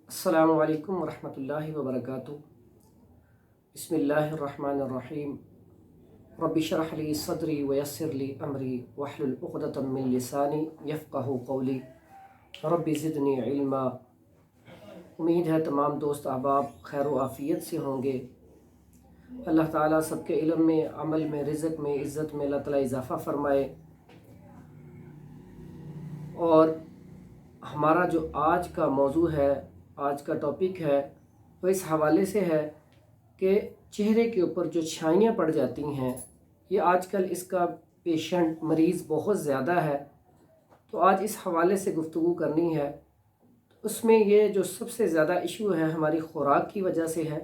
अस्सलामु अलैकुम वरहमतुल्लाहि वबरकातुहू। बिस्मिल्लाहिर्रहमानिर्रहीम। रब्बि इश्रह ली सदरी वयस्सिर ली अमरी वहलुल उक़दतम मिन लिसानी यफ़क़हू क़ौली रब्बि ज़िदनी इल्मा। उम्मीद है तमाम दोस्त अहबाब खैर व आफ़ियत से होंगे। अल्लाह ताला सबके इल्म में, अमल में, रिज़्क़ में, इज़्ज़त में अल्लाह ताला इज़ाफ़ा फ़रमाए। और हमारा जो आज का मौजू है, आज का टॉपिक है, वो इस हवाले से है कि चेहरे के ऊपर जो छाइयाँ पड़ जाती हैं, ये आजकल इसका पेशेंट मरीज़ बहुत ज़्यादा है। तो आज इस हवाले से गुफ्तगू करनी है। उसमें ये जो सबसे ज़्यादा इशू है हमारी ख़ुराक की वजह से है।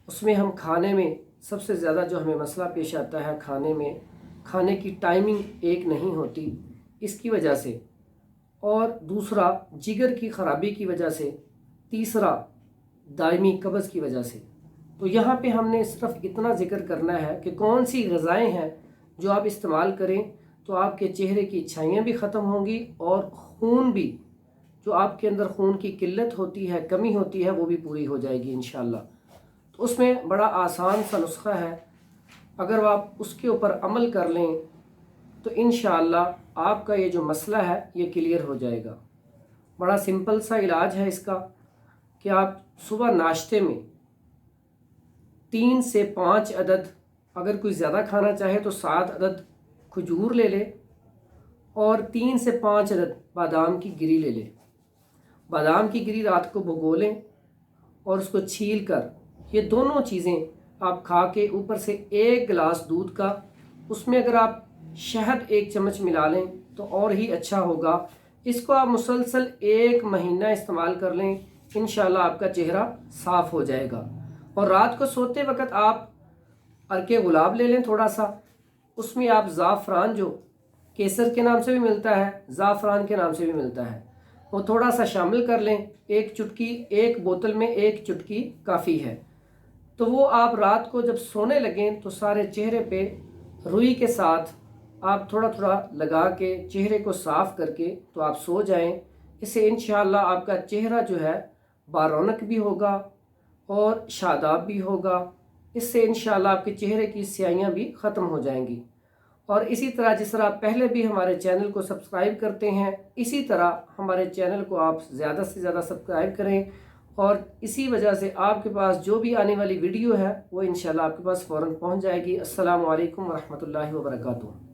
उसमें हम खाने में सबसे ज़्यादा जो हमें मसला पेश आता है, खाने की टाइमिंग एक नहीं होती, इसकी वजह से, और दूसरा जिगर की ख़राबी की वजह से, तीसरा दायमी कब्ज़ की वजह से। तो यहाँ पे हमने सिर्फ इतना ज़िक्र करना है कि कौन सी ग़िज़ाएँ हैं जो आप इस्तेमाल करें तो आपके चेहरे की छाइयाँ भी ख़त्म होंगी और खून भी, जो आपके अंदर खून की किल्लत होती है, कमी होती है, वो भी पूरी हो जाएगी इंशाअल्लाह। तो उसमें बड़ा आसान सा नुस्खा है, अगर आप उसके ऊपर अमल कर लें तो इंशाअल्लाह आपका ये जो मसला है ये क्लियर हो जाएगा। बड़ा सिंपल सा इलाज है इसका कि आप सुबह नाश्ते में 3 से 5 अदद, अगर कोई ज़्यादा खाना चाहे तो 7 अदद खजूर ले ले और 3 से 5 अदद बादाम की गिरी ले ले। बादाम की गिरी रात को भिगो लें और उसको छील कर ये दोनों चीज़ें आप खा के ऊपर से 1 गिलास दूध का, उसमें अगर आप शहद 1 चम्मच मिला लें तो और ही अच्छा होगा। इसको आप मुसलसल 1 महीना इस्तेमाल कर लें, इंशाअल्लाह आपका चेहरा साफ़ हो जाएगा। और रात को सोते वक्त आप अर्के गुलाब ले लें थोड़ा सा, उसमें आप ज़ाफ़रान, जो केसर के नाम से भी मिलता है, ज़ाफ़रान के नाम से भी मिलता है, वो थोड़ा सा शामिल कर लें। 1 चुटकी, 1 बोतल में 1 चुटकी काफ़ी है। तो वो आप रात को जब सोने लगें तो सारे चेहरे पे रुई के साथ आप थोड़ा थोड़ा लगा के चेहरे को साफ़ करके तो आप सो जाएं। इससे इंशाअल्लाह आपका चेहरा जो है बारौनक भी होगा और शादाब भी होगा। इससे इंशाअल्लाह आपके चेहरे की स्याहियाँ भी ख़त्म हो जाएंगी। और इसी तरह जिस तरह आप पहले भी हमारे चैनल को सब्सक्राइब करते हैं, इसी तरह हमारे चैनल को आप ज़्यादा से ज़्यादा सब्सक्राइब करें। और इसी वजह से आपके पास जो भी आने वाली वीडियो है वो इंशाअल्लाह आपके पास फ़ौरन पहुंच जाएगी। अस्सलामु अलैकुम वरहमतुल्लाहि वबरकातुहू।